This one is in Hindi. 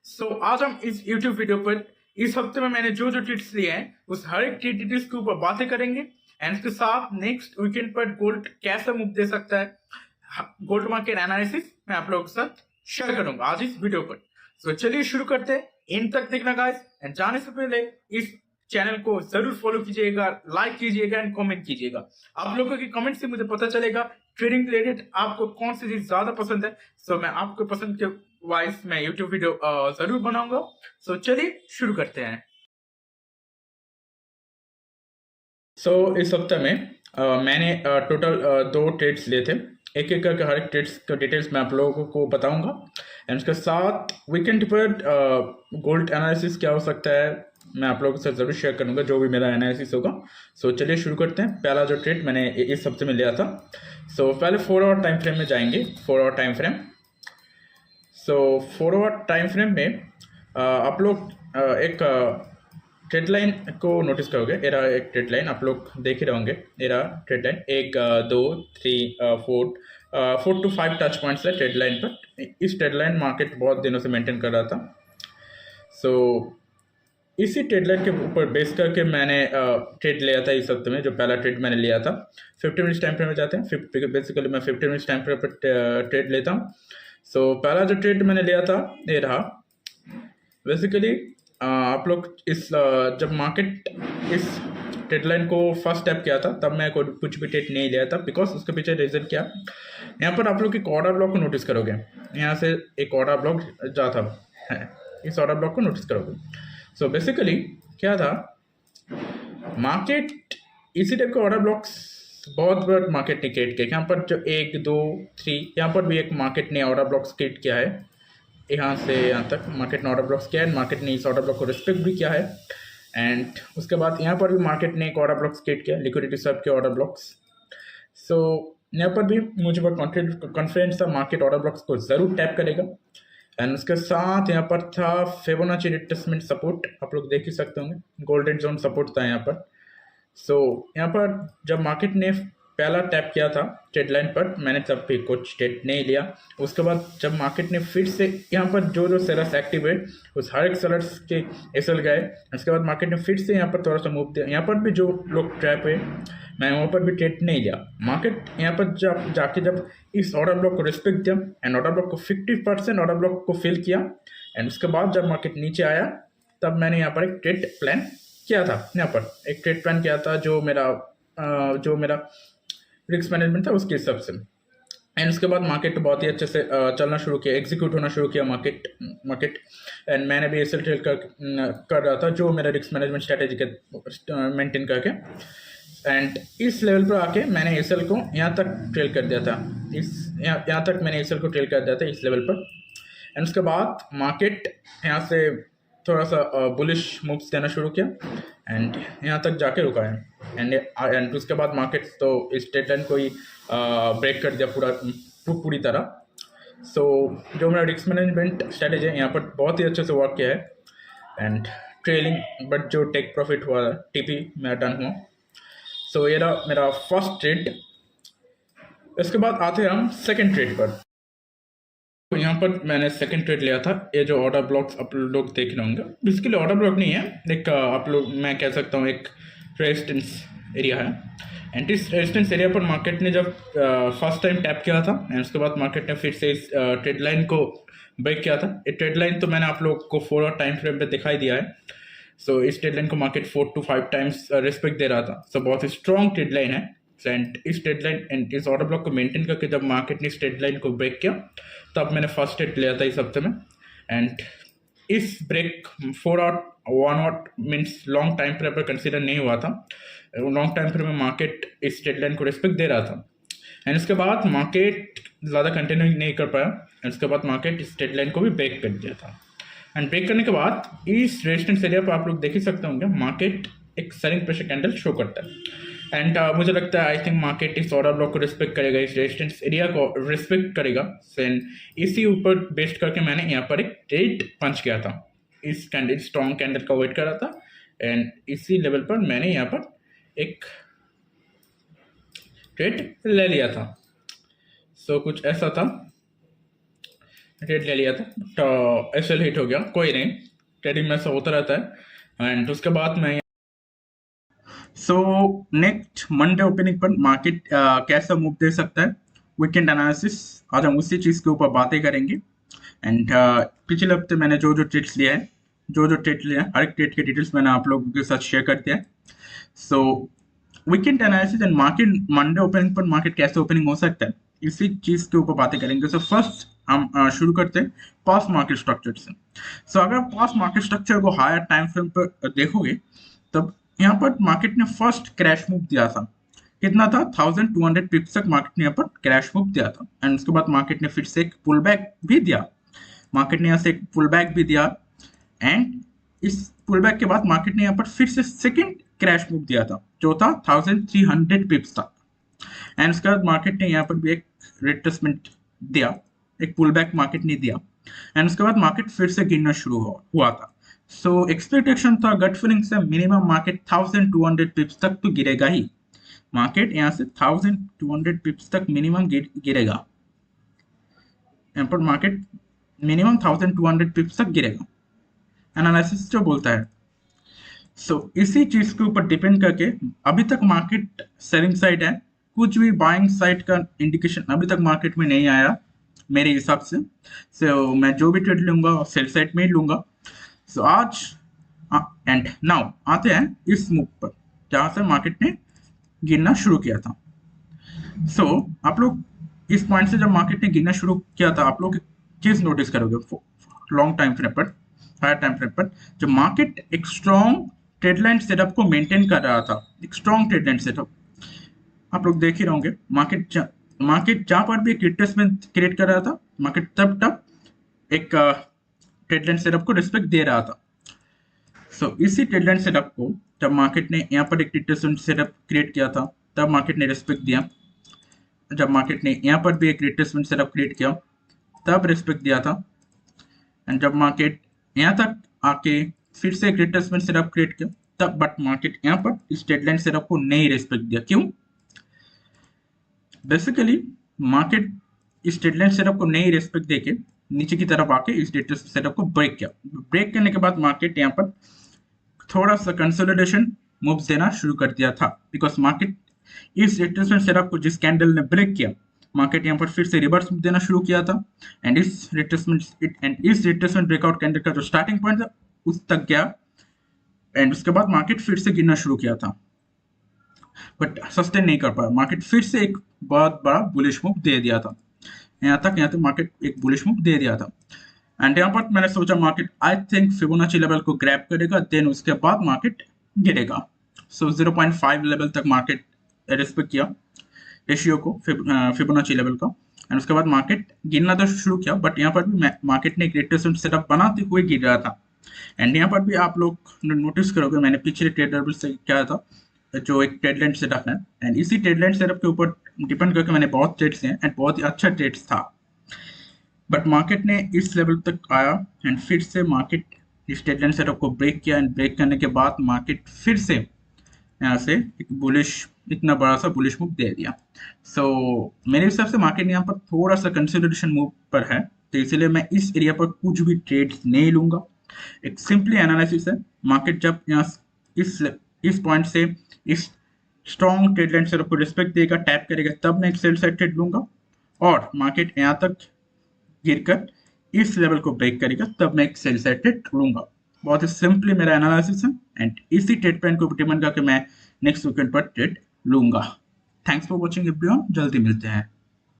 आज हम इस YouTube वीडियो पर इस हफ्ते में मैंने जो जो ट्वीट्स लिए हैं उस हर एक ट्वीट डिटेल्स के ऊपर बातें करेंगे एंड इसके साथ नेक्स्ट वीकेंड पर गोल्ड कैसा मूव दे सकता है गोल्ड मार्केट एनालिसिस मैं आप लोगों के साथ शेयर करूंगा आज इस वीडियो पर। चलिए शुरू करते हैं। इन तक देखना गाइस एंड जाने से पहले इस चैनल को जरूर फॉलो कीजिएगा, लाइक कीजिएगा एंड कमेंट कीजिएगा। आप लोगों के कमेंट से मुझे पता चलेगा ट्रेडिंग रिलेटेड आपको कौन सी चीज ज्यादा पसंद है। मैं आपको पसंद के वाइज मैं यूट्यूब वीडियो जरूर बनाऊंगा। चलिए शुरू करते हैं। इस हफ्ते में मैंने टोटल 2 ट्रेड्स लिए थे। एक एक करके हर एक ट्रेड्स का डिटेल्स मैं आप लोगों को बताऊंगा एंड उसके साथ वीकेंड पर गोल्ड एनालिसिस क्या हो सकता है मैं आप लोगों से ज़रूर शेयर करूंगा जो भी मेरा एनालिसिस होगा। चलिए शुरू करते हैं। पहला जो ट्रेड मैंने इस हफ्ते में लिया था। पहले 4 आवर टाइम फ्रेम में जाएंगे। 4 hour time frame. 4 hour time frame में आप लोग एक ट्रेड लाइन को नोटिस करोगे। ये रहा एक ट्रेड लाइन, आप लोग देख ही रहोगे। ये रहा trade line, 1 2 3 4 to 5 touch points है ट्रेड लाइन पर। इस ट्रेड लाइन मार्केट बहुत दिनों से मेंटेन कर रहा था। इसी ट्रेड लाइन के ऊपर बेस करके मैंने ट्रेड लिया था इस हफ्ते में। जो पहला ट्रेड मैंने लिया था 50 मिनट्स टाइम फ्रेम में जाते हैं। बेसिकली मैं 50 मिनट्स टाइम फ्रेम पर ट्रेड लेता हूँ। पहला जो ट्रेड मैंने लिया था ये रहा। बेसिकली आप लोग इस जब मार्केट इस ट्रेड लाइन को फर्स्ट स्टेप किया था तब मैं कुछ भी ट्रेड नहीं लिया था, बिकॉज उसके पीछे रीज़न क्या, यहाँ पर आप लोग एक ऑर्डर ब्लॉक को नोटिस करोगे। यहाँ से एक ऑर्डर ब्लॉक जाता है, इस ऑर्डर ब्लॉक को नोटिस करोगे। बेसिकली क्या था, मार्केट इसी टाइप के ऑर्डर ब्लॉक्स बहुत बार मार्केट ने क्रिएट किया। यहाँ पर जो 1 2 3 यहाँ पर भी एक मार्केट ने ऑर्डर ब्लॉक्स क्रिएट किया है। यहाँ से यहाँ तक मार्केट ने ऑर्डर ब्लॉक्स किया है। मार्केट ने इस ऑर्डर ब्लॉक को रिस्पेक्ट भी किया है एंड उसके बाद यहाँ पर भी मार्केट ने एक ऑर्डर ब्लॉक्स क्रिएट किया, लिक्विडिटी सर्व के ऑर्डर ब्लॉक्स। यहाँ पर भी मुझे बहुत कॉन्फिडेंस था मार्केट ऑर्डर ब्लॉक्स को ज़रूर टैप करेगा। एंड उसके साथ यहाँ पर था फिबोनाची रिट्रेसमेंट सपोर्ट, आप लोग देख ही सकते होंगे। गोल्डन जोन सपोर्ट था यहाँ पर। यहाँ पर जब मार्केट ने पहला टैप किया था ट्रेड लाइन पर, मैंने तब भी कुछ ट्रेड नहीं लिया। उसके बाद जब मार्केट ने फिर से यहाँ पर जो सेलर्स एक्टिव है उस हर एक सेलर्स के एसएल गए। उसके बाद मार्केट ने फिर से यहाँ पर थोड़ा सा मूव दिया। यहाँ पर भी जो लोग ट्रैप है मैं वहाँ पर भी ट्रेड नहीं लिया। मार्केट यहाँ पर जब इस ऑर्डर ब्लॉक को रिस्पेक्ट दिया एंड ऑर्डर ब्लॉक को 50% ऑर्डर ब्लॉक को फिल किया एंड उसके बाद जब मार्केट नीचे आया तब मैंने यहाँ पर एक ट्रेड प्लान किया था। यहाँ पर एक ट्रेड प्लान किया था जो मेरा रिस्क मैनेजमेंट था उसके हिसाब से। एंड उसके बाद मार्केट बहुत ही अच्छे से चलना शुरू किया, एग्जीक्यूट होना शुरू किया मार्केट एंड मैंने भी एसएल ट्रेड कर रहा था जो मेरा रिस्क मैनेजमेंट स्ट्रेटेजी के मेंटेन करके। एंड इस लेवल पर आके मैंने एसएल को यहाँ तक ट्रेल कर दिया था। यहाँ तक मैंने एसएल को ट्रेल कर दिया था इस लेवल पर। एंड उसके बाद मार्केट यहाँ से थोड़ा सा बुलिश मूव्स देना शुरू किया एंड यहाँ तक जाके रुका है। एंड उसके बाद मार्केट तो इस ट्रेड लाइन को ही ब्रेक कर दिया पूरी तरह। जो मेरा रिस्क मैनेजमेंट स्ट्रेटेजी है यहाँ पर बहुत ही अच्छे से वर्क किया है एंड ट्रेलिंग बट जो टेक प्रॉफिट हुआ टीपी मेरा डन हुआ। ये रहा मेरा फर्स्ट ट्रेड। इसके बाद आते हैं हम सेकेंड ट्रेड पर। यहाँ पर मैंने सेकंड ट्रेड लिया था। ये जो ऑर्डर ब्लॉक्स आप लोग देख रहे होंगे, बेसिकली ऑर्डर ब्लॉक नहीं है, एक आप लोग मैं कह सकता हूँ एक रेजिस्टेंस एरिया है। एंड इस रेजिस्टेंस एरिया पर मार्केट ने जब फर्स्ट टाइम टैप किया था एंड उसके बाद मार्केट ने फिर से इस ट्रेड लाइन को ब्रेक किया था। ये ट्रेड लाइन तो मैंने आप लोग को 4 आवर टाइम फ्रेम पे दिखाई दिया है। इस ट्रेड लाइन को मार्केट 4 to 5 टाइम्स रिस्पेक्ट दे रहा था। बहुत ही स्ट्रॉन्ग ट्रेड लाइन है एंड इस ट्रेड लाइन एंड इस ऑर्डर ब्लॉक को मेंटेन करके जब मार्केट ने इस ट्रेड लाइन को ब्रेक किया तब मैंने फर्स्ट ट्रेड लिया था इस हफ्ते में। एंड इस break 4 hour 1 hour means long time frame पर कंसिडर नहीं हुआ था। लॉन्ग टाइम फ्रेम में मार्केट इस ट्रेड लाइन को रिस्पेक्ट दे रहा था एंड उसके बाद मार्केट ज़्यादा कंटिन्यू नहीं कर पाया एंड उसके बाद मार्केट इस ट्रेड लाइन को भी ब्रेक कर दिया था। एंड ब्रेक करने के बाद इस रेजिस्टेंस एरिया पर आप लोग देख ही सकते होंगे मार्केट एक सेलिंग प्रेशर कैंडल शो करता है। एंड मुझे लगता है आई थिंक मार्केट इस ऑर्डर ब्लॉक को रिस्पेक्ट करेगा, इस रेजिस्टेंस एरिया को रिस्पेक्ट करेगा। एंड इसी ऊपर बेस्ड करके मैंने यहाँ पर एक ट्रेड पंच किया था। इस कैंडल स्ट्रॉन्ग कैंडल का वेट कर रहा था एंड इसी लेवल पर मैंने यहाँ पर एक ट्रेड ले लिया था। कुछ ऐसा था ट्रेड ले लिया था तो एसएल हिट हो गया, कोई नहीं, ट्रेडिंग में ऐसा होता रहता है। एंड उसके बाद मैं सो नेक्स्ट मंडे ओपनिंग पर मार्केट कैसा मूव दे सकता है, वीकेंड एनालिसिस, आज हम उसी चीज़ के ऊपर बातें करेंगे। एंड पिछले हफ्ते मैंने जो जो ट्रेड्स लिया है, हर एक ट्रेड के डिटेल्स मैंने आप लोगों के साथ शेयर कर दिया है। So weekend analysis and market Monday opening पर मार्केट कैसे ओपनिंग हो सकता है, इसी चीज के ऊपर बातें करेंगे। सो फर्स्ट हम शुरू करते हैं पास्ट मार्केट स्ट्रक्चर से। सो अगर पास्ट मार्केट स्ट्रक्चर को हायर टाइम फ्रेम पर देखोगे, तब यहाँ पर मार्केट ने फर्स्ट क्रैश मूव दिया था, कितना था 1200 पिप्स तक मार्केट ने यहाँ पर क्रैश मूव दिया था। एंड उसके बाद मार्केट ने फिर से एक पुल बैक भी दिया, मार्केट ने यहाँ से एक पुल बैक भी दिया। एंड इस पुल बैक के बाद मार्केट ने यहाँ पर फिर से सेकंड क्रैश मूव दिया था, जो था 1300 पिप्स तक। एंड उसके बाद मार्केट ने यहाँ पर भी एक रिट्रेसमेंट दिया, एक पुल बैक मार्केट ने दिया। एंड उसके बाद मार्केट फिर से गिरना शुरू हुआ था। सो एक्सपेक्टेशन था, गट फीलिंग से मिनिमम मार्केट 1200 पिप्स तक तो गिरेगा ही, मार्केट यहाँ से 1200 पिप्स तक मिनिमम गिरेगा, यहाँ पर मार्केट मिनिमम 1200 पिप्स तक गिरेगा, एनालिसिस जो बोलता है। सो इसी चीज के ऊपर डिपेंड करके अभी तक मार्केट सेलिंग साइड है, कुछ भी बाइंग साइड का इंडिकेशन अभी तक मार्केट में नहीं आया मेरे हिसाब से। सो मैं जो भी ट्रेड लूंगा सेल साइड में ही लूंगा। सो आज एंड नाउ आते हैं इस मूव पर, जहां से मार्केट ने गिरना शुरू किया था। सो आप लोग इस पॉइंट से जब मार्केट ने गिरना शुरू किया था, आप लोग चीज नोटिस करोगे लॉन्ग टाइम फ्रेम पर, हायर टाइम फ्रेम पर, जब मार्केट एक स्ट्रॉन्ग ट्रेडलाइन सेटअप को मेंटेन कर रहा था, एक स्ट्रॉन्ग ट्रेडलाइन सेटअप आप लोग देख ही रहोगे। मार्केट जहां पर भी एक रिट्रेसमेंट क्रिएट कर रहा था, मार्केट तब एक ट्रेडलाइन सेटअप को रिस्पेक्ट दे रहा था। सो इसी ट्रेडलाइन सेटअप को जब मार्केट ने यहाँ पर एक रिट्रेसमेंट सेटअप क्रिएट किया था, तब मार्केट ने रिस्पेक्ट दिया। जब मार्केट ने यहाँ पर भी एक रिट्रेसमेंट सेटअप क्रिएट किया, तब रिस्पेक्ट दिया था। एंड जब मार्केट यहाँ तक आके फिर से एक रिट्रेसमेंट सेटअप क्रिएट किया, तब बट मार्केट यहाँ पर इस डेडलाइन सेटअप को नहीं रिस्पेक्ट दिया। क्यों? बेसिकली मार्केट इस डेडलाइन सेटअप को नहीं रिस्पेक्ट देके नीचे की तरफ आके इस रिट्रेसमेंट सेटअप को ब्रेक किया। ब्रेक करने के बाद मार्केट यहाँ पर थोड़ा सा कंसोलिडेशन मूव्स देना शुरू कर दिया था, बिकॉज मार्केट इस रिट्रेसमेंट सेटअप को जिस कैंडल ने ब्रेक किया, मार्केट यहाँ पर फिर से रिवर्स मूव देना शुरू किया था। एंड इस रिट्रेसमेंट ब्रेकआउट कैंडल का जो स्टार्टिंग पॉइंट था उस तक गया, एंड उसके बाद मार्केट फिर से गिरना शुरू किया था, बट सस्टेन नहीं कर पाया। मार्केट फिर से एक बहुत बड़ा बुलिश मूव दे दिया था, यहाँ तक मार्केट एक बुलिश मूव दे दिया था। एंड यहाँ पर मैंने सोचा market I think Fibonacci level को ग्रैब करेगा, देन उसके बाद मार्केट गिरेगा। सो 0.5 लेवल तक मार्केट रिस्पेक्ट किया रेशियो को, फिबोनाची लेवल का। एंड उसके बाद मार्केट गिरना तो शुरू किया, बट यहाँ पर भी मार्केट ने एक रिट्रेसमेंट सेटअप बनाते हुए गिर रहा था। एंड यहाँ पर भी आप लोग नोटिस करोगे, मैंने पिछले ट्रेडर से क्या था, जो एक ट्रेडलाइन सेटअप है, एंड इसी ट्रेडलाइन सेटअप के ऊपर डिपेंड करके मैंने बहुत ट्रेड्स हैं, एंड बहुत ही अच्छा ट्रेड्स था। बट मार्केट ने इस लेवल तक आया, एंड फिर से मार्केट इस ट्रेडलाइन सेटअप को ब्रेक किया, एंड ब्रेक करने के बाद मार्केट फिर से यहाँ से एक बुलिश, इतना बड़ा सा बुलिश मूव दे दिया। सो मेरे हिसाब से मार्केट यहाँ पर थोड़ा सा कंसिडरेशन मूव पर है, तो इसलिए मैं इस एरिया पर कुछ भी ट्रेड्स नहीं लूंगा। एक सिंपली एनालिसिस है, मार्केट जब यहाँ इस पॉइंट से इस स्ट्रॉन्ग ट्रेडलाइन सेटअप को रिस्पेक्ट देगा, टैप करेगा, तब मैं एक सेल साइड ट्रेड लूंगा। और मार्केट यहाँ तक गिरकर इस लेवल को ब्रेक करेगा, तब मैं एक सेल साइड ट्रेड लूंगा। बहुत ही सिंपली मेरा एनालिसिस है, एंड इसी ट्रेड प्लान को डिपेंड करके मैं नेक्स्ट वीकेंड पर ट्रेड लूंगा। थैंक्स फॉर वॉचिंग एवरीवन, जल्दी मिलते हैं।